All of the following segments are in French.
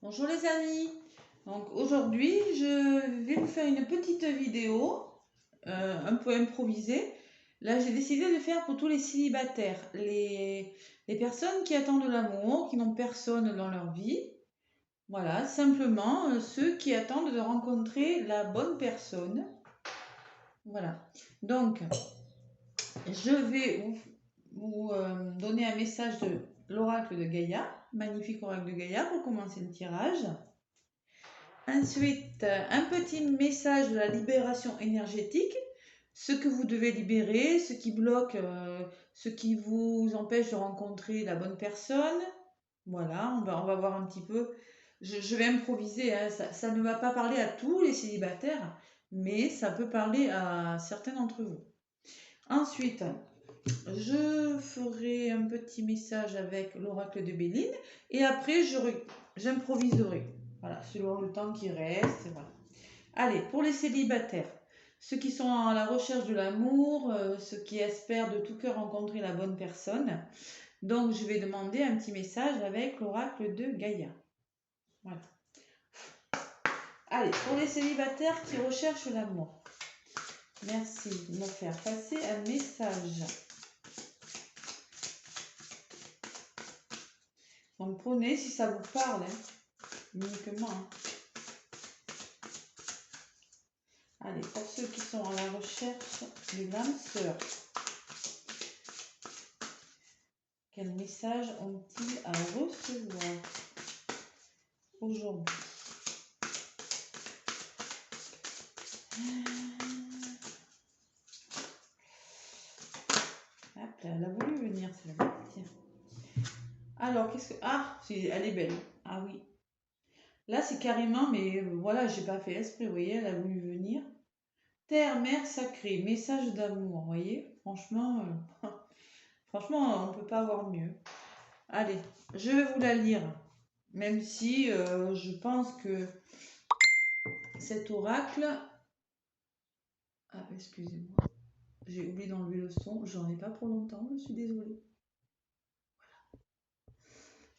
Bonjour les amis. Donc aujourd'hui, je vais vous faire une petite vidéo un peu improvisée. Là, j'ai décidé de faire pour tous les célibataires, les personnes qui attendent l'amour, qui n'ont personne dans leur vie. Voilà, simplement ceux qui attendent de rencontrer la bonne personne. Voilà. Donc, je vais vous donner un message de l'oracle de Gaïa, magnifique oracle de Gaïa, pour commencer le tirage. Ensuite, un petit message de la libération énergétique, ce que vous devez libérer, ce qui bloque, ce qui vous empêche de rencontrer la bonne personne. Voilà, on va voir un petit peu. Je vais improviser, hein, ça ne va pas parler à tous les célibataires, mais ça peut parler à certains d'entre vous. Ensuite, je ferai un petit message avec l'oracle de Béline et après j'improviserai. Voilà, selon le temps qui reste. Voilà. Allez, pour les célibataires, ceux qui sont à la recherche de l'amour, ceux qui espèrent de tout cœur rencontrer la bonne personne. Donc, je vais demander un petit message avec l'oracle de Gaïa. Voilà. Allez, pour les célibataires qui recherchent l'amour. Merci de me faire passer un message. Donc, prenez si ça vous parle, hein, uniquement. Hein. Allez, pour ceux qui sont à la recherche de l'âme sœur, quel message ont-ils à recevoir aujourd'hui? Hop là, elle a voulu venir, celle-là. Tiens. Alors, qu'est-ce que... Ah, elle est belle. Ah oui. Là, c'est carrément, mais voilà, j'ai pas fait exprès, vous voyez, elle a voulu venir. Terre, mère sacrée, message d'amour, vous voyez. Franchement, franchement, on peut pas avoir mieux. Allez, je vais vous la lire. Même si je pense que cet oracle... Ah, excusez-moi. J'ai oublié d'enlever le son. J'en ai pas pour longtemps, je suis désolée.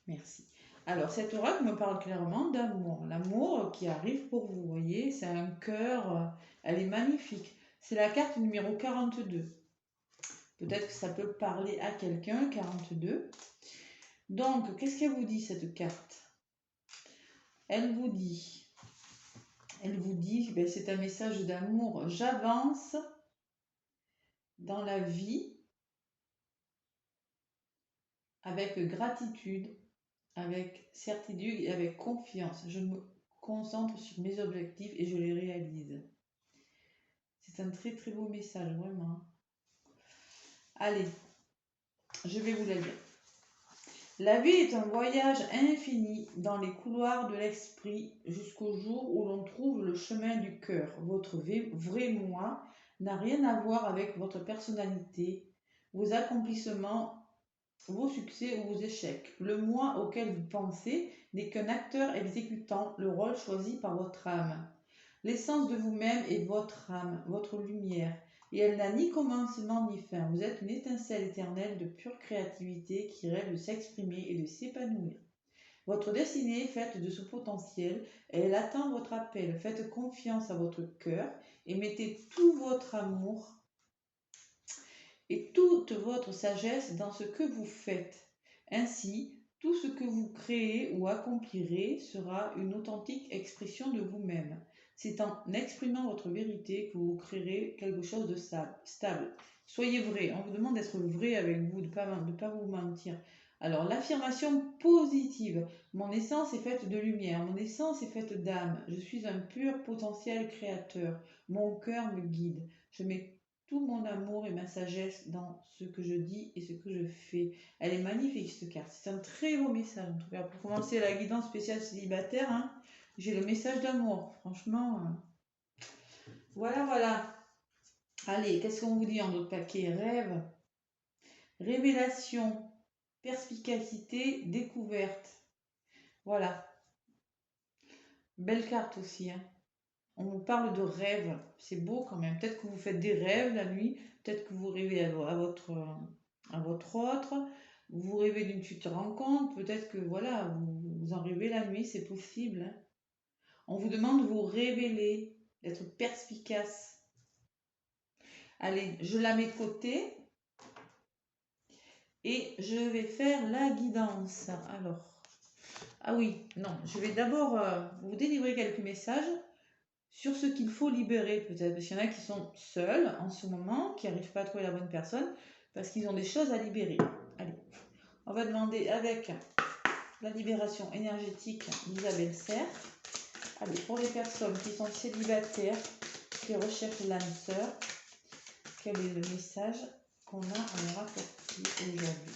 Merci. Alors, cet oracle me parle clairement d'amour. L'amour qui arrive pour vous, voyez, c'est un cœur, elle est magnifique. C'est la carte numéro 42. Peut-être que ça peut parler à quelqu'un, 42. Donc, qu'est-ce qu'elle vous dit, cette carte? Elle vous dit, ben, c'est un message d'amour. J'avance dans la vie avec gratitude, avec certitude et avec confiance. Je me concentre sur mes objectifs et je les réalise. C'est un très très beau message, vraiment. Allez, je vais vous la lire. La vie est un voyage infini dans les couloirs de l'esprit jusqu'au jour où l'on trouve le chemin du cœur. Votre vrai moi n'a rien à voir avec votre personnalité, vos accomplissements, vos succès ou vos échecs. Le moi auquel vous pensez n'est qu'un acteur exécutant le rôle choisi par votre âme. L'essence de vous-même est votre âme, votre lumière, et elle n'a ni commencement ni fin. Vous êtes une étincelle éternelle de pure créativité qui rêve de s'exprimer et de s'épanouir. Votre destinée est faite de ce potentiel et elle attend votre appel. Faites confiance à votre cœur et mettez tout votre amour et toute votre sagesse dans ce que vous faites. Ainsi, tout ce que vous créez ou accomplirez sera une authentique expression de vous-même. C'est en exprimant votre vérité que vous créerez quelque chose de stable. Soyez vrai. On vous demande d'être vrai avec vous, de ne pas vous mentir. Alors, l'affirmation positive. Mon essence est faite de lumière. Mon essence est faite d'âme. Je suis un pur potentiel créateur. Mon cœur me guide. Je mets tout mon amour et ma sagesse dans ce que je dis et ce que je fais. Elle est magnifique cette carte. C'est un très beau message. En tout cas, pour commencer la guidance spéciale célibataire, hein, j'ai le message d'amour. Franchement, voilà, voilà. Allez, qu'est-ce qu'on vous dit en d'autres paquets? Rêve, révélation, perspicacité, découverte. Voilà. Belle carte aussi, hein. On vous parle de rêve. C'est beau quand même. Peut-être que vous faites des rêves la nuit. Peut-être que vous rêvez à votre autre. vous rêvez d'une future rencontre, peut-être que voilà, vous en rêvez la nuit, c'est possible, hein. On vous demande de vous révéler, d'être perspicace. Allez, je la mets de côté et je vais faire la guidance. Alors, ah oui, non, je vais d'abord vous délivrer quelques messages sur ce qu'il faut libérer peut-être, parce qu'il y en a qui sont seuls en ce moment, qui n'arrivent pas à trouver la bonne personne, parce qu'ils ont des choses à libérer. Allez, on va demander avec la libération énergétique d'Isabelle Serre. Allez, pour les personnes qui sont célibataires, qui recherchent l'âme sœur, quel est le message qu'on a à leur apporter aujourd'hui?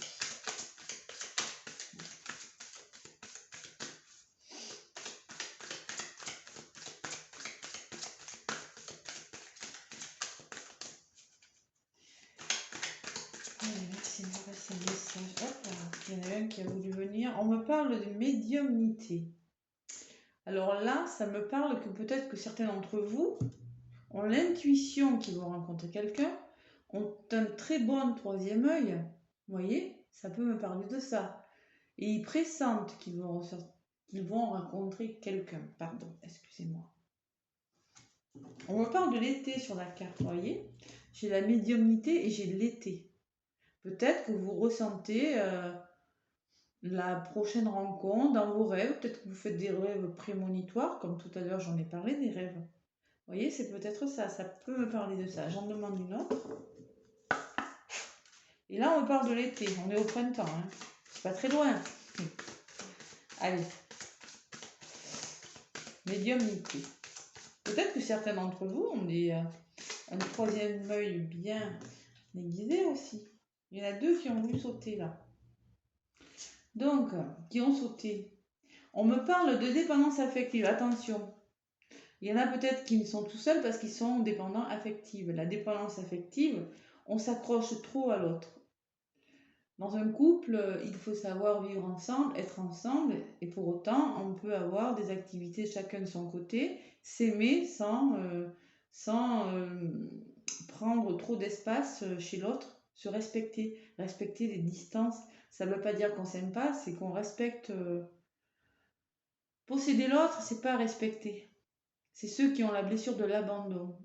Merci, on va passer le message. Hop là, il y en a un qui a voulu venir. On me parle de médiumnité. Alors là, ça me parle que peut-être que certains d'entre vous ont l'intuition qu'ils vont rencontrer quelqu'un, ont un très bon troisième œil. Vous voyez, ça peut me parler de ça. Et ils pressentent qu'ils vont rencontrer quelqu'un. Pardon, excusez-moi. On me parle de l'été sur la carte, vous voyez. J'ai la médiumnité et j'ai l'été. Peut-être que vous ressentez la prochaine rencontre dans vos rêves. Peut-être que vous faites des rêves prémonitoires, comme tout à l'heure j'en ai parlé des rêves. Vous voyez, c'est peut-être ça. Ça peut me parler de ça. J'en demande une autre. Et là, on me parle de l'été. On est au printemps. Hein. C'est pas très loin. Allez. Médiumnité. Peut-être que certains d'entre vous ont un troisième œil bien aiguisé aussi. Il y en a deux qui ont voulu sauter là. Donc, qui ont sauté. On me parle de dépendance affective. Attention. Il y en a peut-être qui sont tout seuls parce qu'ils sont dépendants affectifs. La dépendance affective, on s'accroche trop à l'autre. Dans un couple, il faut savoir vivre ensemble, être ensemble, et pour autant, on peut avoir des activités chacun de son côté, s'aimer sans prendre trop d'espace chez l'autre, se respecter, respecter les distances. Ça ne veut pas dire qu'on s'aime pas, c'est qu'on respecte. Posséder l'autre, c'est pas respecter. C'est ceux qui ont la blessure de l'abandon,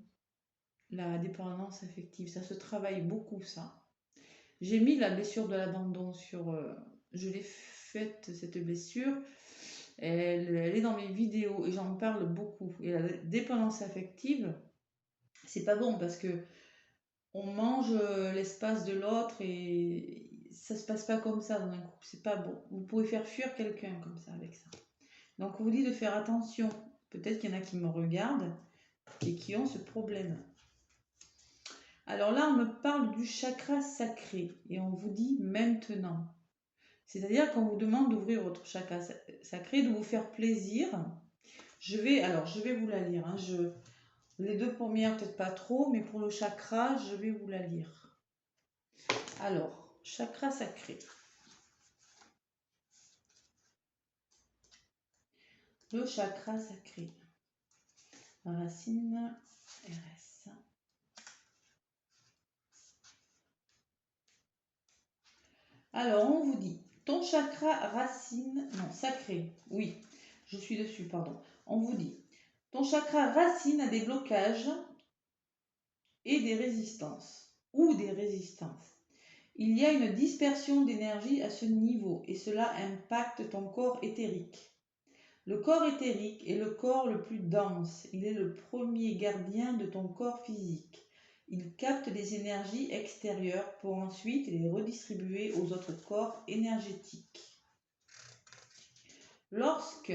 la dépendance affective. Ça se travaille beaucoup, ça. J'ai mis la blessure de l'abandon sur... je l'ai faite, cette blessure. Elle est dans mes vidéos et j'en parle beaucoup. Et la dépendance affective, c'est pas bon parce que on mange l'espace de l'autre et ça se passe pas comme ça dans un couple. C'est pas bon. Vous pouvez faire fuir quelqu'un comme ça avec ça. Donc on vous dit de faire attention. Peut-être qu'il y en a qui me regardent et qui ont ce problème. Alors là, on me parle du chakra sacré et on vous dit maintenant. C'est-à-dire qu'on vous demande d'ouvrir votre chakra sacré, de vous faire plaisir. Je vais vous la lire. Hein. Les deux premières, peut-être pas trop, mais pour le chakra, je vais vous la lire. Alors, chakra sacré. Le chakra sacré. Racine RS. Alors, on vous dit, ton chakra racine, non, sacré, oui, je suis dessus, pardon. On vous dit, ton chakra racine a des blocages et des résistances, ou des résistances. Il y a une dispersion d'énergie à ce niveau et cela impacte ton corps éthérique. Le corps éthérique est le corps le plus dense, il est le premier gardien de ton corps physique. Il capte les énergies extérieures pour ensuite les redistribuer aux autres corps énergétiques. Lorsque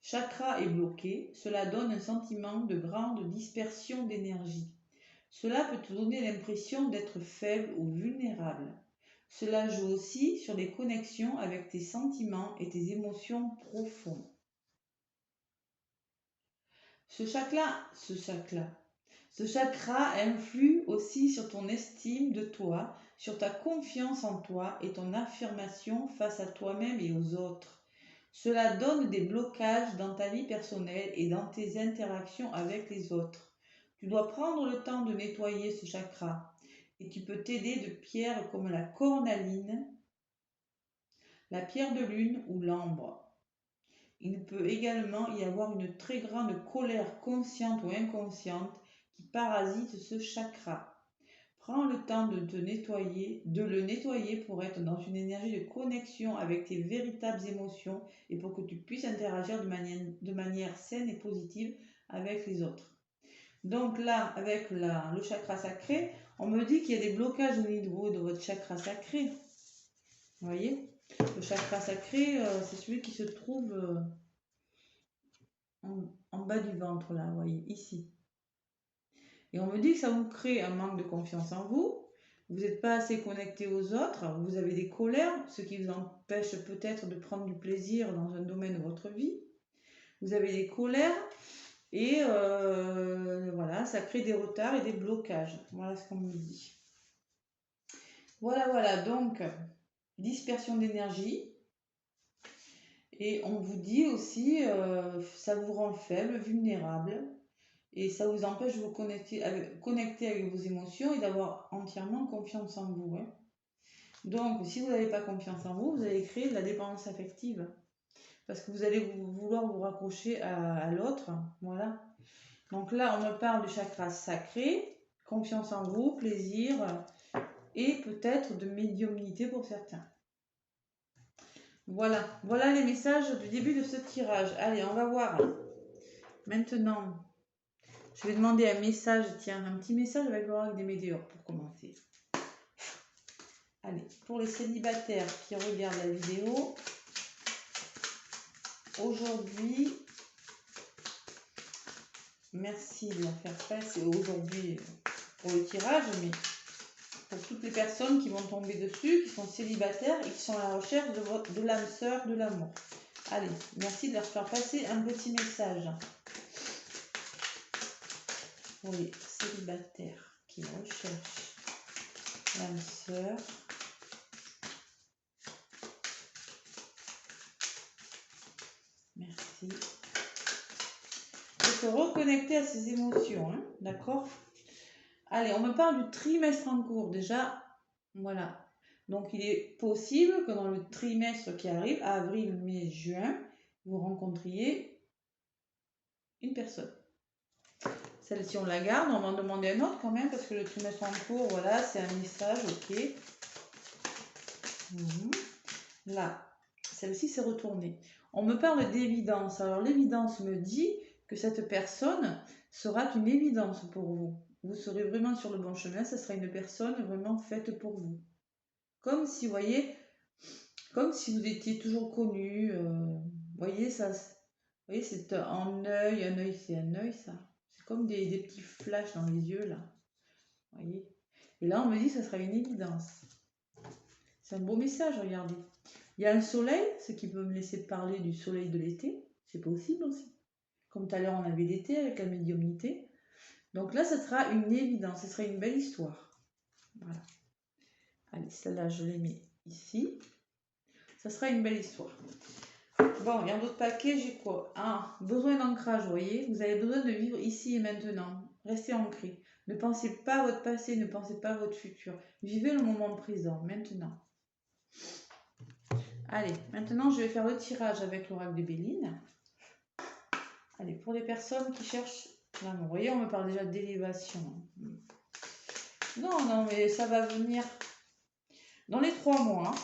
chakra est bloqué, cela donne un sentiment de grande dispersion d'énergie. Cela peut te donner l'impression d'être faible ou vulnérable. Cela joue aussi sur les connexions avec tes sentiments et tes émotions profondes. Ce chakra influe aussi sur ton estime de toi, sur ta confiance en toi et ton affirmation face à toi-même et aux autres. Cela donne des blocages dans ta vie personnelle et dans tes interactions avec les autres. Tu dois prendre le temps de nettoyer ce chakra et tu peux t'aider de pierres comme la cornaline la pierre de lune ou l'ambre. Il peut également y avoir une très grande colère consciente ou inconsciente qui parasite ce chakra. Prends le temps de le nettoyer pour être dans une énergie de connexion avec tes véritables émotions et pour que tu puisses interagir de manière saine et positive avec les autres. Donc là, avec le chakra sacré, on me dit qu'il y a des blocages au niveau de votre chakra sacré. Vous voyez? Le chakra sacré, c'est celui qui se trouve en bas du ventre, là, vous voyez, ici. Et on me dit que ça vous crée un manque de confiance en vous. Vous n'êtes pas assez connecté aux autres. Vous avez des colères, ce qui vous empêche peut-être de prendre du plaisir dans un domaine de votre vie. Vous avez des colères et voilà, ça crée des retards et des blocages. Voilà ce qu'on me dit. Voilà, donc dispersion d'énergie. Et on vous dit aussi, ça vous rend faible, vulnérable. Et ça vous empêche de vous connecter avec vos émotions et d'avoir entièrement confiance en vous. Hein. Donc, si vous n'avez pas confiance en vous, vous allez créer de la dépendance affective. Parce que vous allez vouloir vous raccrocher à l'autre. Voilà. Donc là, on me parle du chakra sacré, confiance en vous, plaisir et peut-être de médiumnité pour certains. Voilà les messages du début de ce tirage. Allez, on va voir. Maintenant, je vais demander un message, tiens, un petit message avec l'oracle des météores pour commencer. Allez, pour les célibataires qui regardent la vidéo, aujourd'hui, merci de la faire passer aujourd'hui pour le tirage, mais pour toutes les personnes qui vont tomber dessus, qui sont célibataires et qui sont à la recherche de l'âme sœur, de l'amour. Allez, merci de leur faire passer un petit message. Pour les célibataires qui recherchent l'âme sœur. Merci. Il faut se reconnecter à ses émotions, hein, d'accord? Allez, on me parle du trimestre en cours. Déjà, voilà. Donc, il est possible que dans le trimestre qui arrive, avril, mai, juin, vous rencontriez une personne. Celle-ci, on la garde. On va en demander un autre quand même, parce que le trimestre en cours, voilà, c'est un message, ok. Là, celle-ci s'est retournée. On me parle d'évidence. Alors, l'évidence me dit que cette personne sera une évidence pour vous. Vous serez vraiment sur le bon chemin. Ce sera une personne vraiment faite pour vous. Comme si, vous voyez, comme si vous étiez toujours connu. Vous voyez, ça, vous voyez, c'est un œil, c'est un œil, ça. C'est comme des petits flashs dans les yeux, là. Vous voyez. Et là, on me dit que ça sera une évidence. C'est un beau message, regardez. Il y a un soleil, ce qui peut me laisser parler du soleil de l'été. C'est possible aussi. Comme tout à l'heure, on avait l'été avec la médiumnité. Donc là, ça sera une évidence. Ce sera une belle histoire. Voilà. Allez, celle-là, je les mets ici. Ça sera une belle histoire. Bon, il y a d'autres paquets. J'ai quoi? Ah, besoin d'ancrage, vous voyez. Vous avez besoin de vivre ici et maintenant. Restez ancré. Ne pensez pas à votre passé, ne pensez pas à votre futur. Vivez le moment présent, maintenant. Allez, maintenant je vais faire le tirage avec l'oracle de Béline. Allez, pour les personnes qui cherchent l'amour. Vous voyez, on me parle déjà d'élévation. Non, mais ça va venir dans les 3 mois.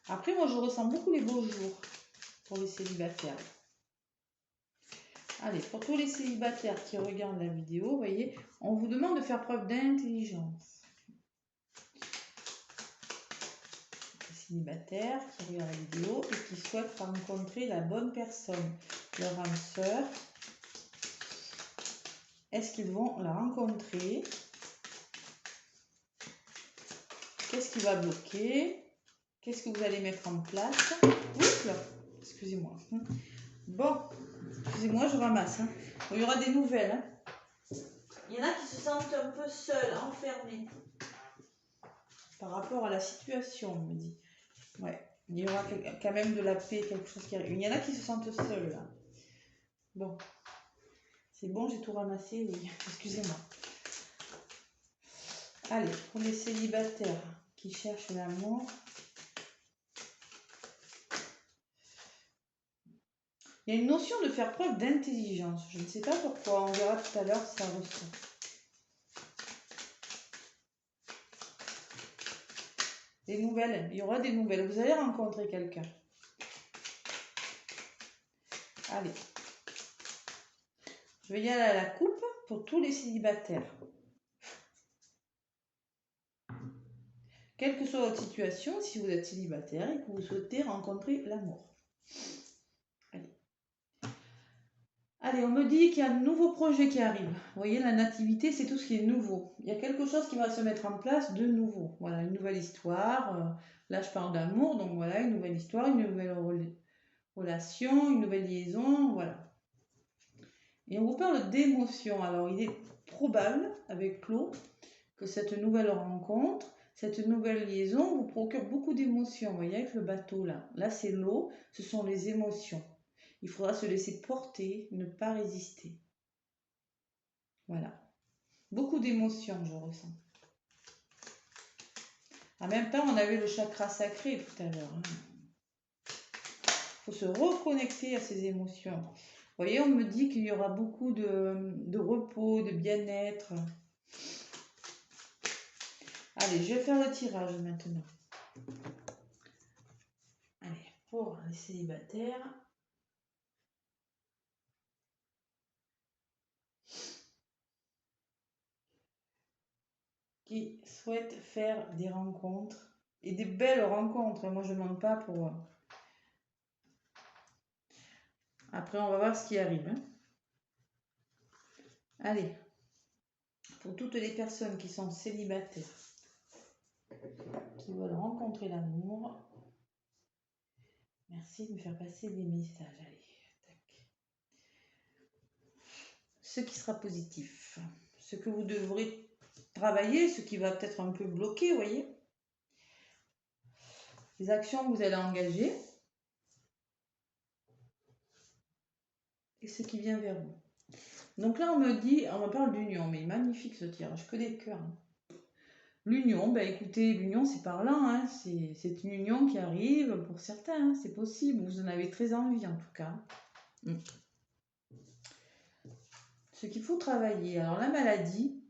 Après, moi, je ressens beaucoup les beaux jours pour les célibataires. Allez, pour tous les célibataires qui regardent la vidéo, vous voyez, on vous demande de faire preuve d'intelligence. Célibataires qui regardent la vidéo et qui souhaitent rencontrer la bonne personne, leur âme sœur. Est-ce qu'ils vont la rencontrer? Qu'est-ce qui va bloquer? Qu'est-ce que vous allez mettre en place? Oups, excusez-moi. Bon, excusez-moi, je ramasse. Hein. Bon, il y aura des nouvelles. Hein. Il y en a qui se sentent un peu seuls, enfermés. Par rapport à la situation, on me dit. Ouais, il y aura quand même de la paix, quelque chose qui arrive. Il y en a qui se sentent seuls, là. Bon. C'est bon, j'ai tout ramassé, oui. Excusez-moi. Allez, pour les célibataires qui cherchent l'amour. Il y a une notion de faire preuve d'intelligence. Je ne sais pas pourquoi, on verra tout à l'heure si ça ressort. Des nouvelles, il y aura des nouvelles. Vous allez rencontrer quelqu'un. Allez. Je vais y aller à la coupe pour tous les célibataires. Quelle que soit votre situation, si vous êtes célibataire et que vous souhaitez rencontrer l'amour. Allez, on me dit qu'il y a de nouveaux projets qui arrivent. Vous voyez, la nativité, c'est tout ce qui est nouveau. Il y a quelque chose qui va se mettre en place de nouveau. Voilà, une nouvelle histoire. Là, je parle d'amour, donc voilà, une nouvelle histoire, une nouvelle relation, une nouvelle liaison, voilà. Et on vous parle d'émotion. Alors, il est probable, avec Claude, que cette nouvelle rencontre, cette nouvelle liaison vous procure beaucoup d'émotions. Vous voyez, avec le bateau, là. Là, c'est l'eau, ce sont les émotions. Il faudra se laisser porter, ne pas résister. Voilà. Beaucoup d'émotions, je ressens. En même temps, on avait le chakra sacré tout à l'heure. Il faut se reconnecter à ces émotions. Vous voyez, on me dit qu'il y aura beaucoup de repos, de bien-être. Allez, je vais faire le tirage maintenant. Allez, pour les célibataires. Qui souhaitent faire des rencontres. Et des belles rencontres. Moi, je ne demande pas pour... Après, on va voir ce qui arrive. Hein. Allez. Pour toutes les personnes qui sont célibataires, qui veulent rencontrer l'amour, merci de me faire passer des messages. Allez, tac. Ce qui sera positif, ce que vous devrez travailler, ce qui va peut-être un peu bloquer, vous voyez. Les actions que vous allez engager et ce qui vient vers vous. Donc là, on me parle d'union, mais magnifique ce tirage, que des cœurs. L'union, ben écoutez, l'union c'est par là, hein, c'est une union qui arrive pour certains, hein, c'est possible, vous en avez très envie en tout cas. Ce qu'il faut travailler, alors la maladie,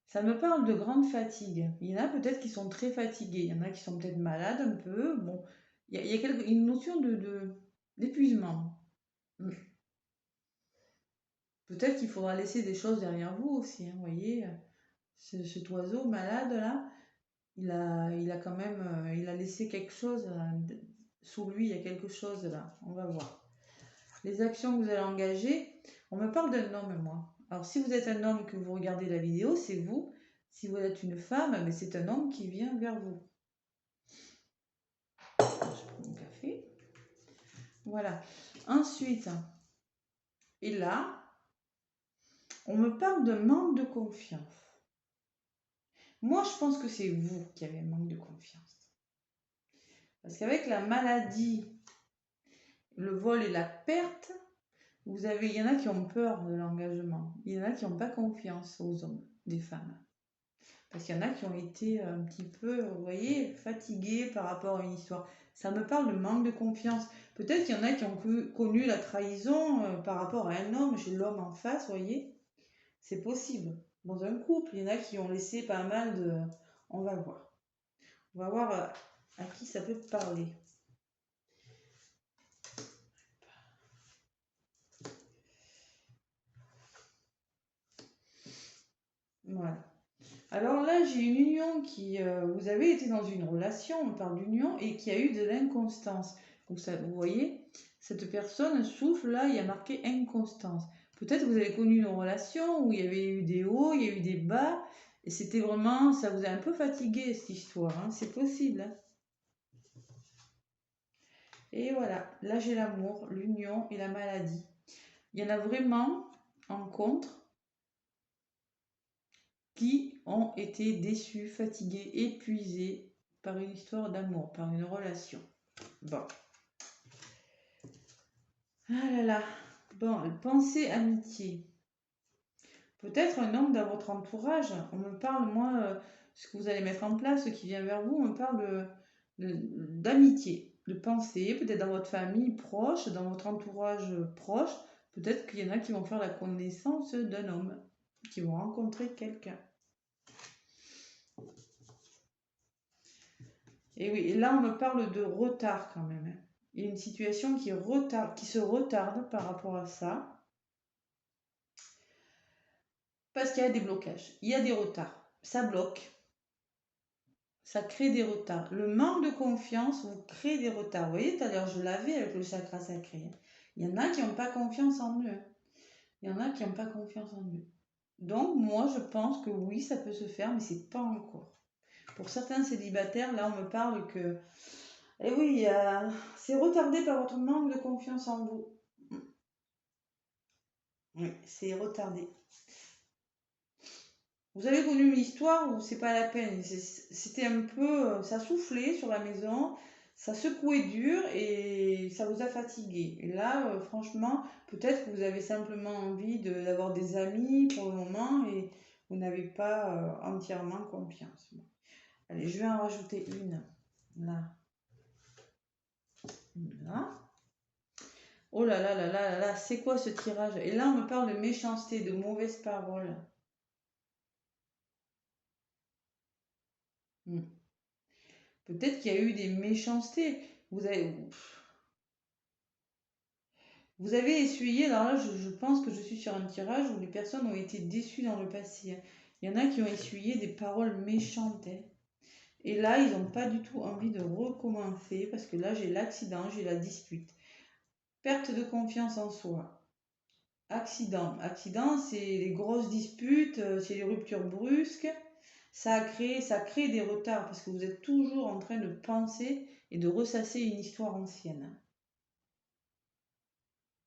ça me parle de grande fatigue. Il y en a peut-être qui sont très fatigués, il y en a qui sont peut-être malades un peu, bon, il y a une notion d'épuisement. Peut-être qu'il faudra laisser des choses derrière vous aussi, hein, vous voyez, cet oiseau malade là, il a quand même, il a laissé quelque chose sous lui, il y a quelque chose là, on va voir. Les actions que vous allez engager, on me parle d'un homme, moi. Alors si vous êtes un homme que vous regardez la vidéo, c'est vous. Si vous êtes une femme, mais c'est un homme qui vient vers vous. Je prends mon café. Voilà. Ensuite, et là, on me parle de manque de confiance. Moi, je pense que c'est vous qui avez un manque de confiance. Parce qu'avec la maladie, le vol et la perte, il y en a qui ont peur de l'engagement. Il y en a qui n'ont pas confiance aux hommes, des femmes. Parce qu'il y en a qui ont été un petit peu, vous voyez, fatigués par rapport à une histoire. Ça me parle de manque de confiance. Peut-être qu'il y en a qui ont connu la trahison par rapport à un homme, chez l'homme en face, vous voyez. C'est possible. Dans un couple, il y en a qui ont laissé pas mal de... On va voir. On va voir à qui ça peut parler. Voilà. Alors là, j'ai une union qui... vous avez été dans une relation, on parle d'union, et qui a eu de l'inconstance. Donc ça, vous voyez, cette personne souffle, là, il y a marqué inconstance. Peut-être que vous avez connu une relation où il y avait eu des hauts, il y a eu des bas, et c'était vraiment... Ça vous a un peu fatigué, cette histoire, hein, c'est possible. Hein. Et voilà, là j'ai l'amour, l'union et la maladie. Il y en a vraiment en contre qui ont été déçus, fatigués, épuisés par une histoire d'amour, par une relation. Bon. Ah là là. Bon, pensée amitié. Peut-être un homme dans votre entourage. On me parle, moi, ce que vous allez mettre en place, ce qui vient vers vous, on me parle d'amitié, de pensée, peut-être dans votre famille proche, dans votre entourage proche, peut-être qu'il y en a qui vont faire la connaissance d'un homme, qui vont rencontrer quelqu'un. Et oui, et là on me parle de retard quand même, hein. Il y a une situation qui se retarde par rapport à ça, parce qu'il y a des blocages, il y a des retards, ça bloque. Ça crée des retards. Le manque de confiance vous crée des retards. Vous voyez, tout à l'heure, je l'avais avec le chakra sacré. Il y en a qui n'ont pas confiance en eux. Il y en a qui n'ont pas confiance en eux. Donc, moi, je pense que oui, ça peut se faire, mais c'est pas encore. Pour certains célibataires, là, on me parle que, eh oui, c'est retardé par votre manque de confiance en vous. Oui, c'est retardé. Vous avez connu une histoire où c'est pas la peine. C'était un peu, ça soufflait sur la maison, ça secouait dur et ça vous a fatigué. Et là, franchement, peut-être que vous avez simplement envie d'avoir des amis pour le moment et vous n'avez pas entièrement confiance. Bon. Allez, je vais en rajouter une là, une là. Oh là là là là là là, c'est quoi ce tirage? Et là, on me parle de méchanceté, de mauvaises paroles. Hmm. Peut-être qu'il y a eu des méchancetés. Vous avez, Vous avez essuyé, alors là je pense que je suis sur un tirage où les personnes ont été déçues dans le passé, hein. Il y en a qui ont essuyé des paroles méchantes, hein. Et là, ils n'ont pas du tout envie de recommencer parce que là, j'ai l'accident, j'ai la dispute. Perte de confiance en soi. Accident. Accident, c'est les grosses disputes, c'est les ruptures brusques. Ça crée des retards parce que vous êtes toujours en train de penser et de ressasser une histoire ancienne.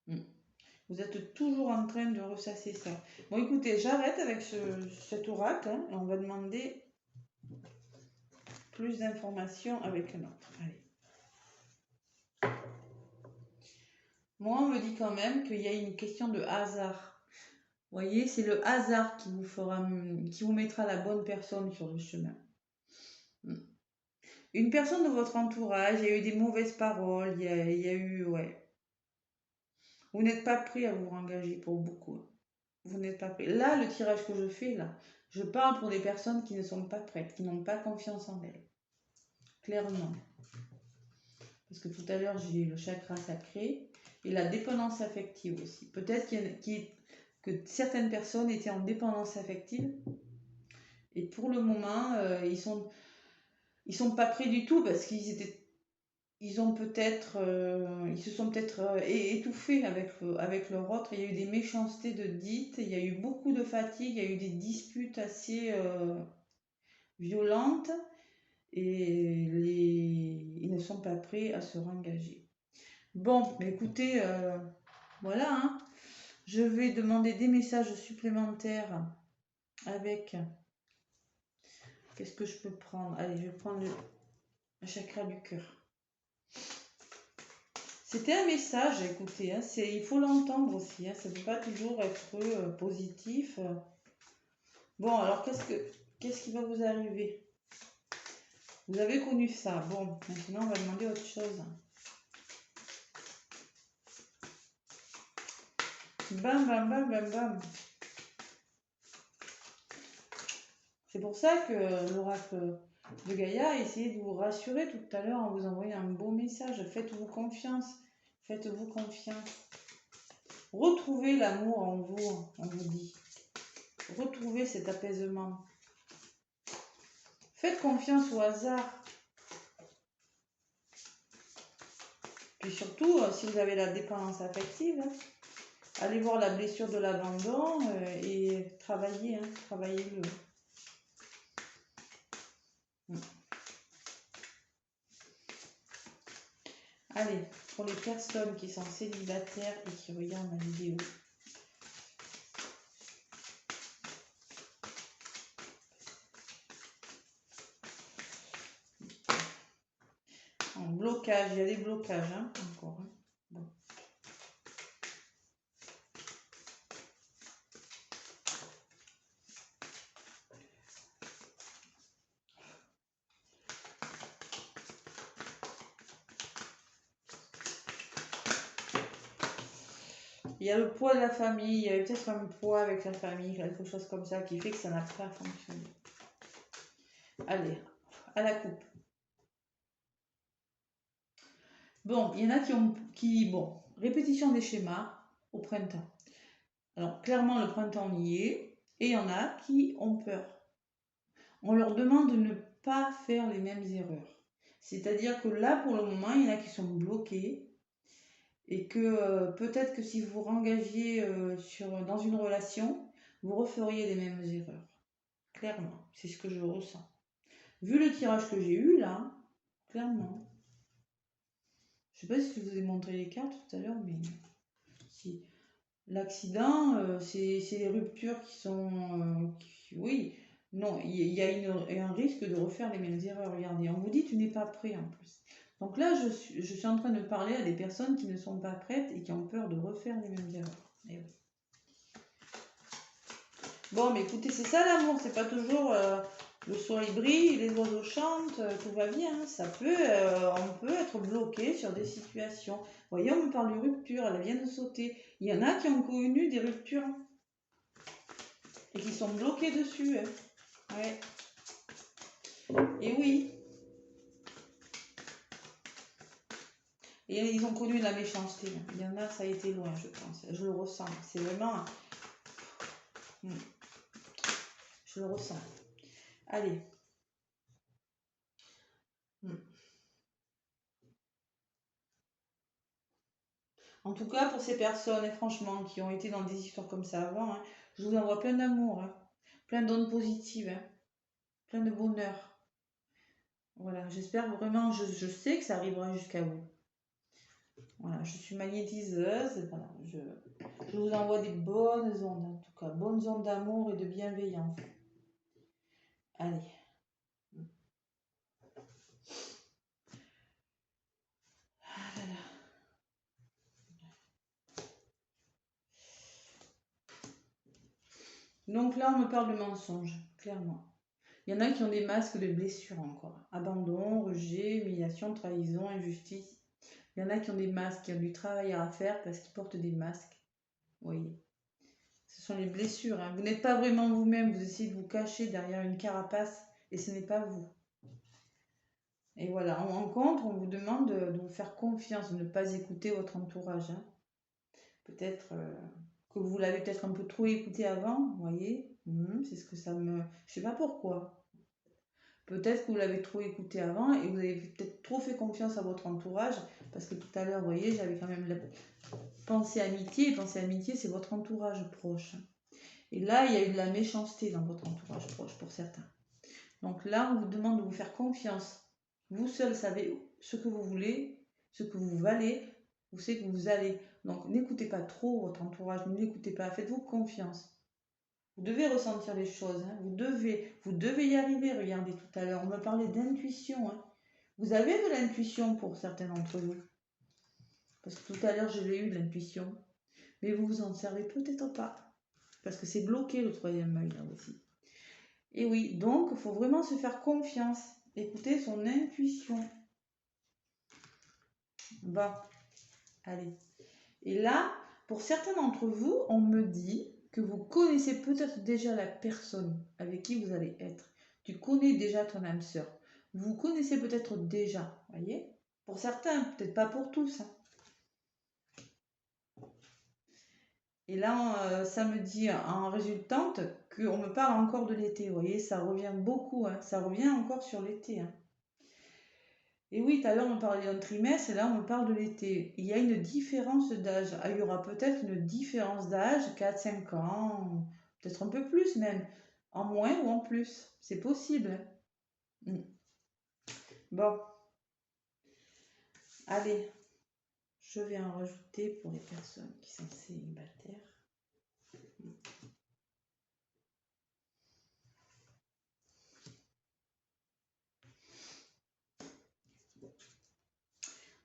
Mm. Vous êtes toujours en train de ressasser ça. Bon, écoutez, j'arrête avec cet oracle, hein, et on va demander plus d'informations avec un autre. Allez. Moi, on me dit quand même qu'il y a une question de hasard. Vous voyez, c'est le hasard qui vous mettra la bonne personne sur le chemin. Une personne de votre entourage, il y a eu des mauvaises paroles, il y a eu, ouais. Vous n'êtes pas prêt à vous engager pour beaucoup. Vous n'êtes pas prêt. Là, le tirage que je fais, là, je parle pour des personnes qui ne sont pas prêtes, qui n'ont pas confiance en elles. Clairement. Parce que tout à l'heure, j'ai eu le chakra sacré et la dépendance affective aussi. Peut-être que certaines personnes étaient en dépendance affective et pour le moment, ils sont pas prêts du tout parce ils se sont peut-être étouffés avec leur autre. Il y a eu des méchancetés de dites, il y a eu beaucoup de fatigue, il y a eu des disputes assez violentes et ils ne sont pas prêts à se rengager. Bon, mais écoutez, voilà, hein. Je vais demander des messages supplémentaires avec. Qu'est-ce que je peux prendre? Allez, je vais prendre le chakra du cœur. C'était un message, écoutez, hein, il faut l'entendre aussi, hein, ça ne peut pas toujours être positif. Bon, alors qu'est-ce qui va vous arriver? Vous avez connu ça. Bon, maintenant on va demander autre chose. Bam, bam, bam, bam, bam. C'est pour ça que l'oracle de Gaïa a essayé de vous rassurer tout à l'heure en vous envoyant un beau message. Faites-vous confiance. Faites-vous confiance. Retrouvez l'amour en vous, on vous dit. Retrouvez cet apaisement. Faites confiance au hasard. Puis surtout, si vous avez la dépendance affective, hein, allez voir la blessure de l'abandon et travaillez, hein, travaillez-le. Allez, pour les personnes qui sont célibataires et qui regardent la vidéo. En blocage, il y a des blocages, hein, encore. Hein. Bon. Il y a le poids de la famille, il y a peut-être un poids avec la famille, quelque chose comme ça qui fait que ça n'a pas fonctionné. Allez, à la coupe. Bon, il y en a bon, répétition des schémas au printemps. Alors, clairement, le printemps on y est, et il y en a qui ont peur. On leur demande de ne pas faire les mêmes erreurs. C'est-à-dire que là, pour le moment, il y en a qui sont bloqués, et que peut-être que si vous vous engagiez dans une relation, vous referiez les mêmes erreurs. Clairement, c'est ce que je ressens. Vu le tirage que j'ai eu là, clairement. Je ne sais pas si je vous ai montré les cartes tout à l'heure, mais si. L'accident, c'est les ruptures qui sont... oui, non, il y a un risque de refaire les mêmes erreurs. Regardez, on vous dit tu n'es pas prêt en plus. Donc là, je suis en train de parler à des personnes qui ne sont pas prêtes et qui ont peur de refaire les mêmes erreurs. Et oui. Bon, mais écoutez, c'est ça l'amour, c'est pas toujours le soleil brille, les oiseaux chantent, tout va bien. On peut être bloqué sur des situations. Vous voyez, on me parle de rupture, elle vient de sauter. Il y en a qui ont connu des ruptures et qui sont bloqués dessus. Hein. Ouais. Et oui. Et ils ont connu de la méchanceté. Il y en a, ça a été loin, je pense. Je le ressens. C'est vraiment... Je le ressens. Allez. En tout cas, pour ces personnes, franchement, qui ont été dans des histoires comme ça avant, hein, je vous envoie plein d'amour, hein, plein d'ondes positives, hein, plein de bonheur. Voilà, j'espère vraiment, je sais que ça arrivera jusqu'à vous. Voilà, je suis magnétiseuse, voilà, je vous envoie des bonnes ondes, en tout cas, bonnes ondes d'amour et de bienveillance. Allez. Ah là là. Donc là, on me parle de mensonges, clairement. Il y en a qui ont des masques de blessures encore. Abandon, rejet, humiliation, trahison, injustice. Il y en a qui ont des masques, qui ont du travail à faire parce qu'ils portent des masques. Vous voyez. Ce sont les blessures. Hein. Vous n'êtes pas vraiment vous-même. Vous essayez de vous cacher derrière une carapace et ce n'est pas vous. Et voilà, en rencontre, on vous demande de vous faire confiance, de ne pas écouter votre entourage. Hein. Peut-être que vous l'avez peut-être un peu trop écouté avant, vous voyez. C'est ce que ça me... Je sais pas pourquoi. Peut-être que vous l'avez trop écouté avant et vous avez peut-être trop fait confiance à votre entourage. Parce que tout à l'heure, vous voyez, j'avais quand même la pensée amitié. Et pensée amitié, c'est votre entourage proche. Et là, il y a eu de la méchanceté dans votre entourage proche pour certains. Donc là, on vous demande de vous faire confiance. Vous seul savez ce que vous voulez, ce que vous valez, vous savez que vous allez. Donc n'écoutez pas trop votre entourage, n'écoutez pas, faites-vous confiance. Vous devez ressentir les choses, hein. Vous devez y arriver. Regardez tout à l'heure, on me parlait d'intuition. Hein. Vous avez de l'intuition pour certains d'entre vous. Parce que tout à l'heure, je l'ai eu de l'intuition. Mais vous vous en servez peut-être pas. Parce que c'est bloqué le troisième œil là aussi. Et oui, donc il faut vraiment se faire confiance. Écouter son intuition. Bon, allez. Et là, pour certains d'entre vous, on me dit que vous connaissez peut-être déjà la personne avec qui vous allez être. Tu connais déjà ton âme sœur. Vous connaissez peut-être déjà, voyez. Pour certains, peut-être pas pour tous. Hein. Et là, ça me dit en résultante qu'on me parle encore de l'été. Vous voyez, ça revient beaucoup. Hein. Ça revient encore sur l'été. Hein. Et oui, tout à l'heure on parlait d'un trimestre et là on me parle de l'été. Il y a une différence d'âge. Ah, il y aura peut-être une différence d'âge, 4-5 ans, peut-être un peu plus même, en moins ou en plus. C'est possible. Bon, allez, je vais en rajouter pour les personnes qui sont célibataires.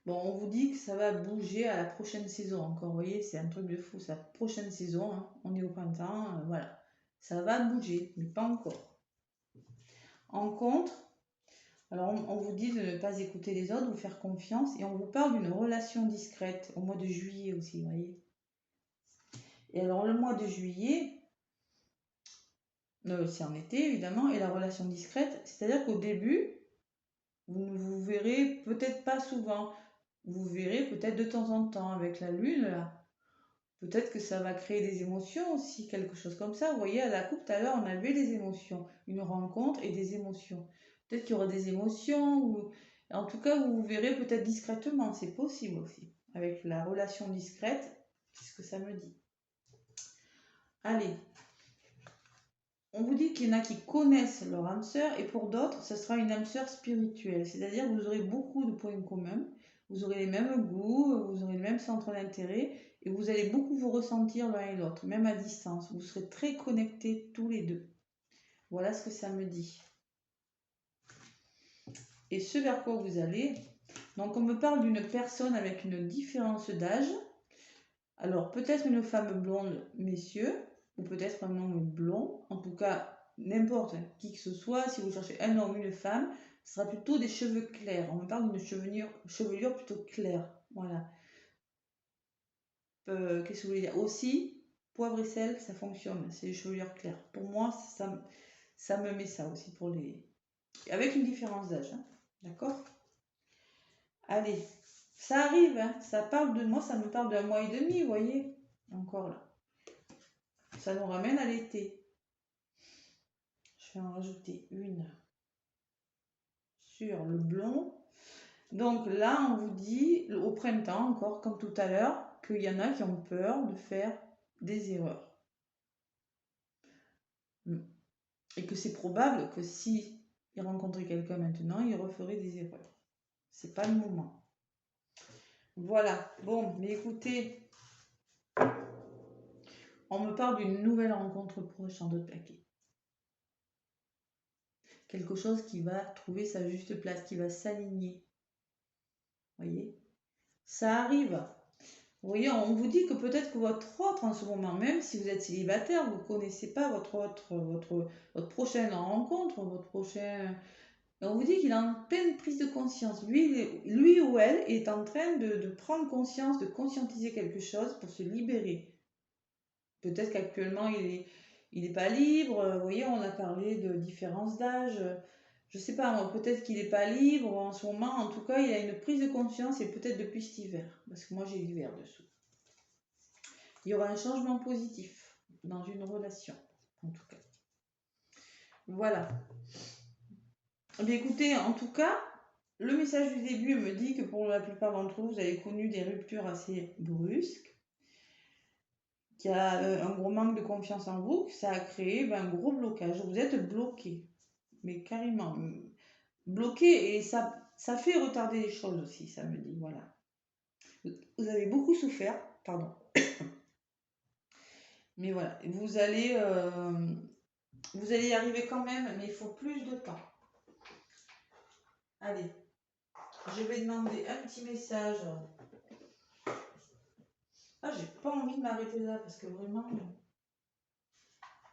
Bon, on vous dit que ça va bouger à la prochaine saison encore. Vous voyez, c'est un truc de fou. C'est la prochaine saison. Hein. On est au printemps. Voilà. Ça va bouger, mais pas encore. En contre, alors on vous dit de ne pas écouter les autres, vous faire confiance. Et on vous parle d'une relation discrète au mois de juillet aussi, vous voyez. Et alors le mois de juillet, c'est en été évidemment, et la relation discrète, c'est-à-dire qu'au début, vous ne vous verrez peut-être pas souvent, vous verrez peut-être de temps en temps avec la lune là. Peut-être que ça va créer des émotions aussi, quelque chose comme ça. Vous voyez, à la coupe, tout à l'heure, on avait des émotions, une rencontre et des émotions. Peut-être qu'il y aura des émotions, ou en tout cas, vous verrez peut-être discrètement, c'est possible aussi. Avec la relation discrète, c'est ce que ça me dit. Allez, on vous dit qu'il y en a qui connaissent leur âme sœur, et pour d'autres, ce sera une âme sœur spirituelle. C'est-à-dire que vous aurez beaucoup de points communs, vous aurez les mêmes goûts, vous aurez le même centre d'intérêt, et vous allez beaucoup vous ressentir l'un et l'autre, même à distance. Vous serez très connectés tous les deux. Voilà ce que ça me dit. Et ce vers quoi vous allez, donc on me parle d'une personne avec une différence d'âge. Alors peut-être une femme blonde, messieurs, ou peut-être un homme blond. En tout cas, n'importe qui que ce soit, si vous cherchez un homme ou une femme, ce sera plutôt des cheveux clairs. On me parle d'une chevelure plutôt claire. Voilà. Qu'est-ce que vous voulez dire? Aussi, poivre et sel, ça fonctionne. C'est des chevelures claires. Pour moi, ça me met ça aussi pour les... Avec une différence d'âge. Hein. D'accord? Allez, ça arrive. Hein. Ça parle de moi, ça me parle d'un mois et demi, vous voyez? Encore là. Ça nous ramène à l'été. Je vais en rajouter une sur le blond. Donc là, on vous dit, au printemps, encore comme tout à l'heure, qu'il y en a qui ont peur de faire des erreurs. Et que c'est probable que si il rencontrait quelqu'un maintenant, il referait des erreurs. C'est pas le moment. Voilà. Bon, mais écoutez, on me parle d'une nouvelle rencontre proche en deux paquets. Quelque chose qui va trouver sa juste place, qui va s'aligner. Voyez? Ça arrive. Vous voyez, on vous dit que peut-être que votre autre en ce moment, même si vous êtes célibataire, vous ne connaissez pas votre prochaine rencontre, votre prochain... On vous dit qu'il est en pleine prise de conscience. Lui ou elle est en train de prendre conscience, de conscientiser quelque chose pour se libérer. Peut-être qu'actuellement, il est pas libre. Vous voyez, on a parlé de différence d'âge. Je sais pas, peut-être qu'il n'est pas libre en ce moment. En tout cas, il a une prise de conscience et peut-être depuis cet hiver. Parce que moi, j'ai l'hiver dessous. Il y aura un changement positif dans une relation, en tout cas. Voilà. Mais écoutez, en tout cas, le message du début me dit que pour la plupart d'entre vous, vous avez connu des ruptures assez brusques, qu'il y a un gros manque de confiance en vous, que ça a créé un gros blocage. Vous êtes bloqué, mais carrément bloqué, et ça fait retarder les choses aussi, ça me dit, voilà. Vous avez beaucoup souffert, pardon. Mais voilà, vous allez y arriver quand même, mais il faut plus de temps. Allez, je vais demander un petit message. Ah, j'ai pas envie de m'arrêter là parce que vraiment.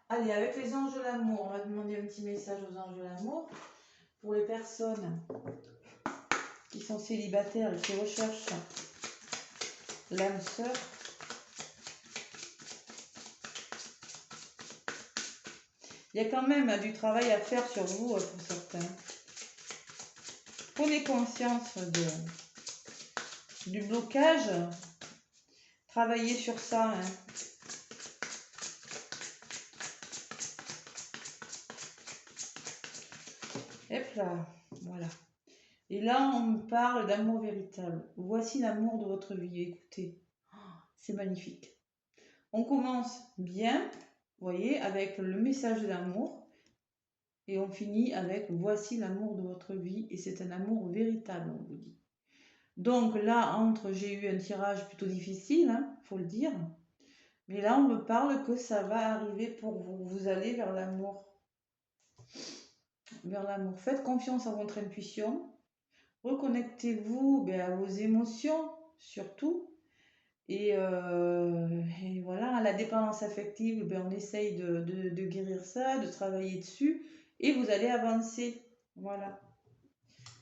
Allez, avec les anges de l'amour, on va demander un petit message aux anges de l'amour pour les personnes qui sont célibataires et qui recherchent l'âme sœur. Il y a quand même du travail à faire sur vous pour certains. Prenez conscience du blocage. Travaillez sur ça. Hein. Hop là, voilà. Et là, on me parle d'amour véritable. Voici l'amour de votre vie. Écoutez, c'est magnifique. On commence bien, vous voyez, avec le message de l'amour. Et on finit avec voici l'amour de votre vie. Et c'est un amour véritable, on vous dit. Donc là, j'ai eu un tirage plutôt difficile, faut le dire. Mais là, on me parle que ça va arriver pour vous. Vous allez vers l'amour. Vers l'amour. Faites confiance à votre intuition. Reconnectez-vous à vos émotions, surtout. Et voilà, la dépendance affective, on essaye de guérir ça, de travailler dessus. Et vous allez avancer. Voilà.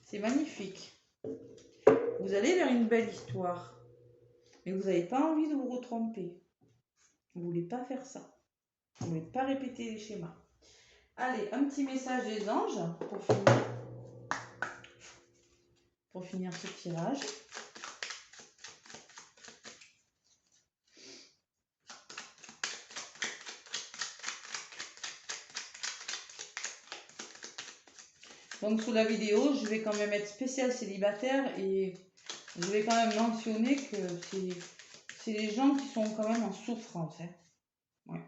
C'est magnifique. Vous allez vers une belle histoire. Mais vous n'avez pas envie de vous retromper. Vous ne voulez pas faire ça. Vous ne voulez pas répéter les schémas. Allez, un petit message des anges pour finir ce tirage. Donc sous la vidéo, je vais quand même être spécial célibataire et je vais quand même mentionner que c'est les gens qui sont quand même en souffrance. Hein. Ouais.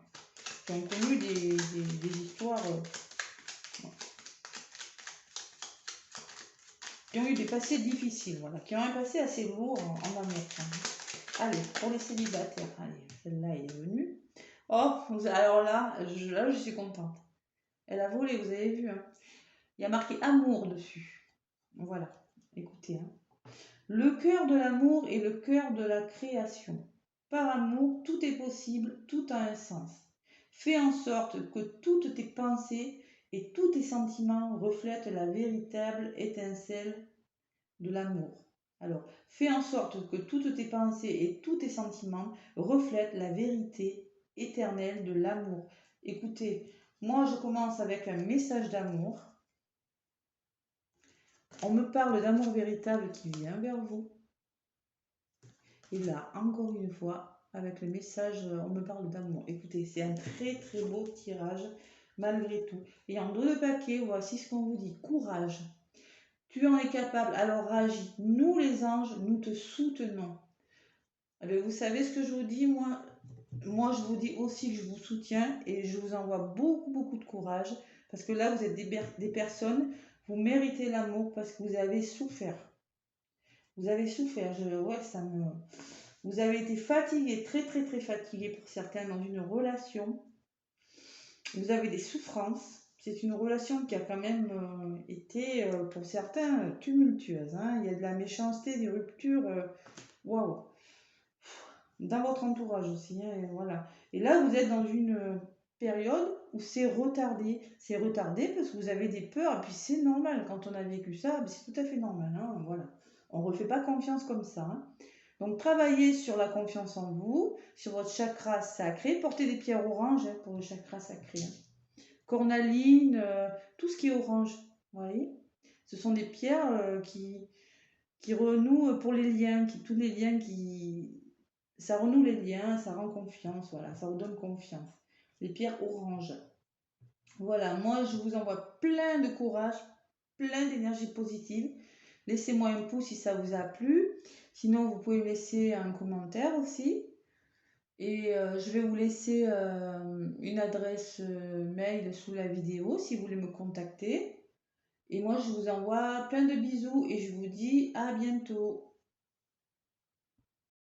Qui ont connu des histoires... ouais. Qui ont eu des passés difficiles, voilà. Qui ont un passé assez lourd en amour. Allez, pour les célibataires. Allez, celle-là, elle est venue. Oh, alors là, je suis contente. Elle a volé, vous avez vu. Hein. Il y a marqué amour dessus. Voilà, écoutez. Hein. Le cœur de l'amour est le cœur de la création. Par amour, tout est possible, tout a un sens. Fais en sorte que toutes tes pensées et tous tes sentiments reflètent la véritable étincelle de l'amour. Alors, fais en sorte que toutes tes pensées et tous tes sentiments reflètent la vérité éternelle de l'amour. Écoutez, moi je commence avec un message d'amour. On me parle d'amour véritable qui vient vers vous. Et là, encore une fois, avec le message, on me parle d'amour. Écoutez, c'est un très très beau tirage, malgré tout. Et en dos de paquet, voici ce qu'on vous dit. Courage. Tu en es capable, alors agis. Nous les anges, nous te soutenons. Mais vous savez ce que je vous dis, moi je vous dis aussi que je vous soutiens et je vous envoie beaucoup beaucoup de courage. Parce que là, vous êtes des personnes, vous méritez l'amour parce que vous avez souffert. Vous avez souffert, ouais, ça me... Vous avez été fatigué, très très très fatigué pour certains dans une relation. Vous avez des souffrances. C'est une relation qui a quand même été, pour certains, tumultueuse. Hein. Il y a de la méchanceté, des ruptures. Waouh! Dans votre entourage aussi. Hein, et voilà. Et là, vous êtes dans une période où c'est retardé. C'est retardé parce que vous avez des peurs. Et puis c'est normal. Quand on a vécu ça, c'est tout à fait normal. Hein, voilà. On ne refait pas confiance comme ça. Hein. Donc, travaillez sur la confiance en vous, sur votre chakra sacré. Portez des pierres oranges hein, pour le chakra sacré. Hein. Cornaline, tout ce qui est orange. Vous voyez, ce sont des pierres qui renouent pour les liens, tous les liens qui... Ça renoue les liens, ça rend confiance, voilà, ça vous donne confiance. Les pierres oranges. Voilà, moi je vous envoie plein de courage, plein d'énergie positive. Laissez-moi un pouce si ça vous a plu. Sinon, vous pouvez me laisser un commentaire aussi. Et je vais vous laisser une adresse mail sous la vidéo si vous voulez me contacter. Et moi, je vous envoie plein de bisous et je vous dis à bientôt.